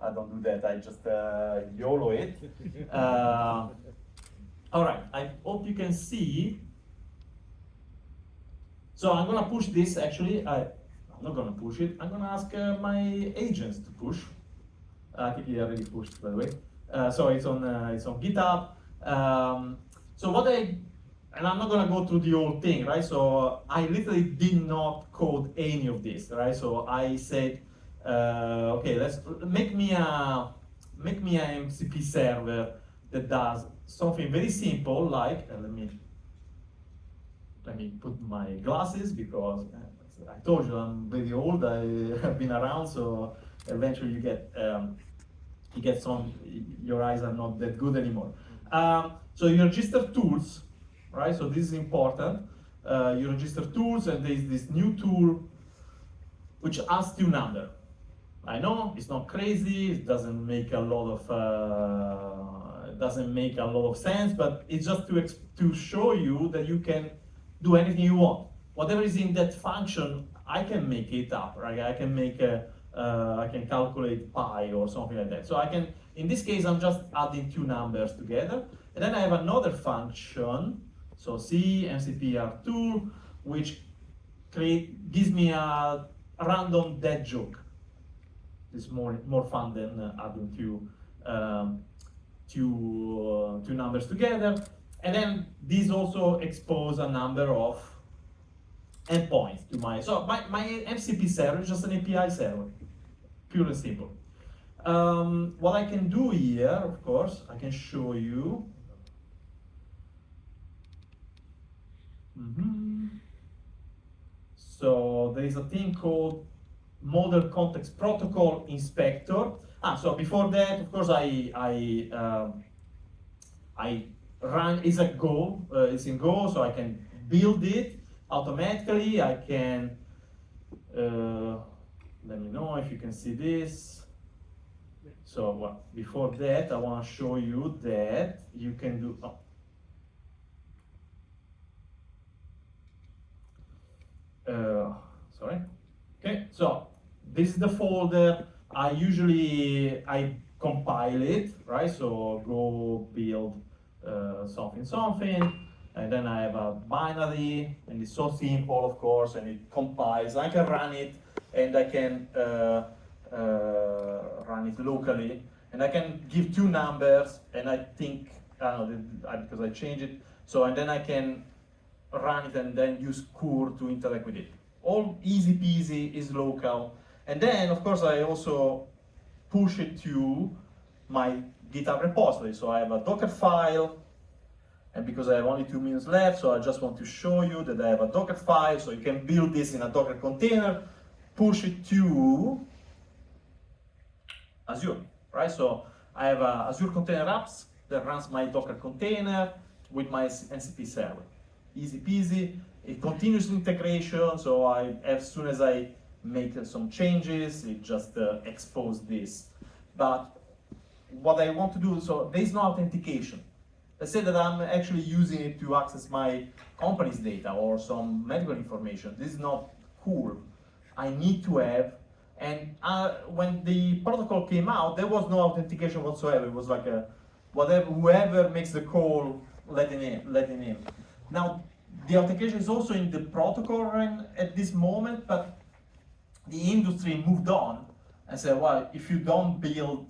I don't do that. I just YOLO it. All right, I hope you can see. So I'm gonna push this actually. I'm not gonna push it. I'm gonna ask my agents to push. I think he already pushed, by the way. So it's on GitHub. So and I'm not gonna go through the whole thing, right? So I literally did not code any of this, right? So I said, okay, let's make me a MCP server that does something very simple, like let me put my glasses because I told you I'm very old. I have been around, so eventually you get your eyes are not that good anymore. So you register tools, right? So this is important. You register tools, and there is this new tool which asks you number. I know it's not crazy. It doesn't make a lot of sense, but it's just to show you that you can do anything you want. Whatever is in that function, I can make it up, right? I can make I can calculate pi or something like that. So I can, in this case, I'm just adding two numbers together. And then I have another function, so C, MCPR2, which gives me a random dead joke. It's more fun than adding two numbers together. And then these also expose a number of endpoints to so my MCP server is just an API server, pure and simple. What I can do here, of course, I can show you. So there is a thing called Model Context Protocol Inspector. So before that, of course, I run it's in Go, so I can build it automatically. I can let me know if you can see this. So before that, I want to show you that you can do. Sorry. Okay, so this is the folder. I compile it, right? So go build something, and then I have a binary, and it's so simple, of course, and it compiles. I can run it, and I can run it locally, and I can give two numbers, and I think, because I changed it, so, and then I can run it and then use Cur to interact with it. All easy peasy, is local. And then, of course, I also push it to my GitHub repository. So I have a Docker file, and because I have only 2 minutes left, so I just want to show you that I have a Docker file, so you can build this in a Docker container, push it to Azure, right? So I have a Azure Container Apps that runs my Docker container with my MCP server. Easy peasy. It continues integration, so as soon as I make some changes, it just exposes this. But what I want to do, so there is no authentication. Let's say that I'm actually using it to access my company's data or some medical information. This is not cool. I need to have, and when the protocol came out, there was no authentication whatsoever. It was like whoever makes the call, let it in. Now, the authentication is also in the protocol at this moment, but the industry moved on and said, well, if you don't build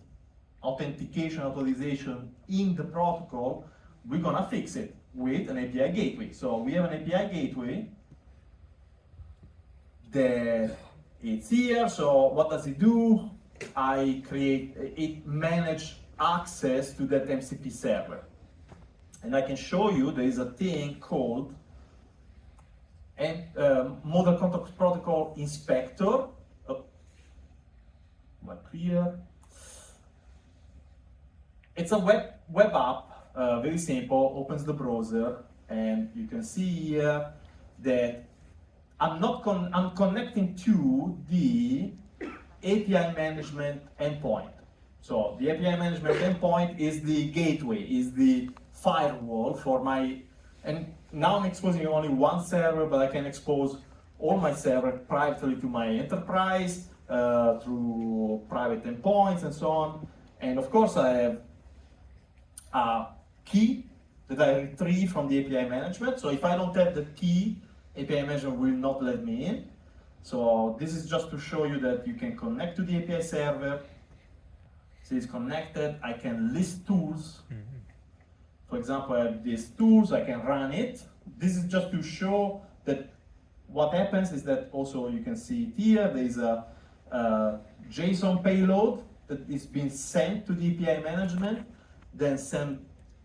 authentication authorization in the protocol, we're gonna fix it with an API gateway. So we have an API gateway that it's here. So what does it do? It manages access to that MCP server. And I can show you there is a thing called Model Context Protocol Inspector. Here. It's a web app, very simple, opens the browser, and you can see here that I'm connecting to the API Management Endpoint. So the API Management Endpoint is the gateway, is the firewall for my, and now I'm exposing only one server, but I can expose all my servers privately to my enterprise, through private endpoints and so on. And of course, I have a key that I retrieve from the API management. So if I don't have the key, API management will not let me in. So this is just to show you that you can connect to the API server. So it's connected. I can list tools. For example, I have these tools, I can run it. This is just to show that what happens is that also you can see it here, there is a JSON payload that is being sent to the API management, then sent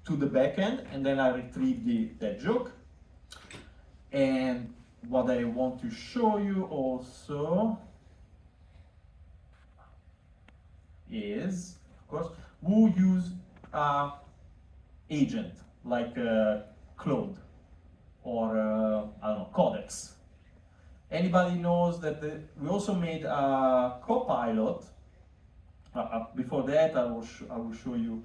to the backend, and then I retrieve that joke. And what I want to show you also is, of course, who use agent like Claude or I don't know, Codex. Anybody knows that we also made a Copilot. Before that, I will show you.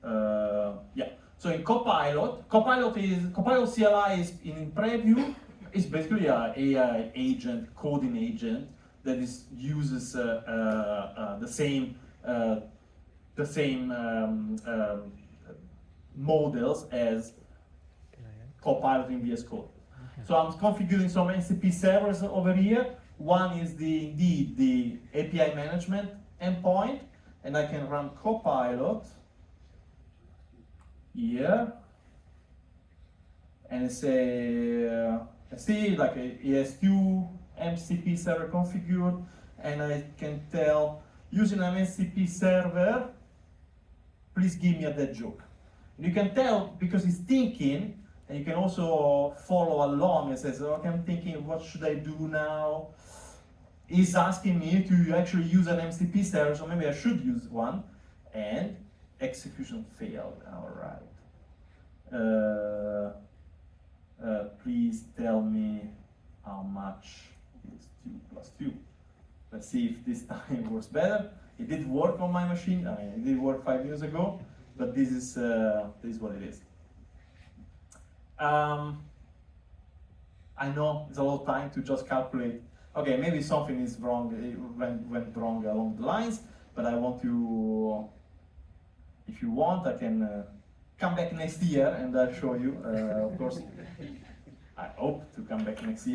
Yeah. So in Copilot CLI is in preview. It's basically an AI agent, coding agent that uses the same models as Copilot in VS Code. So I'm configuring some MCP servers over here. One is indeed the API management endpoint, and I can run Copilot here, and I see like ES2 MCP server configured, and I can tell using an MCP server, please give me a dead joke. And you can tell because it's thinking, and you can also follow along and says, okay, I'm thinking, what should I do now? It's asking me to actually use an MCP server, so maybe I should use one. And execution failed, all right. Please tell me how much is 2 plus 2. Let's see if this time works better. It did work on my machine. I mean, it did work 5 years ago, but this is what it is. I know it's a lot of time to just calculate. Okay, maybe something is wrong, went wrong along the lines, but I want to, if you want, I can come back next year and I'll show you. Of course, I hope to come back next year.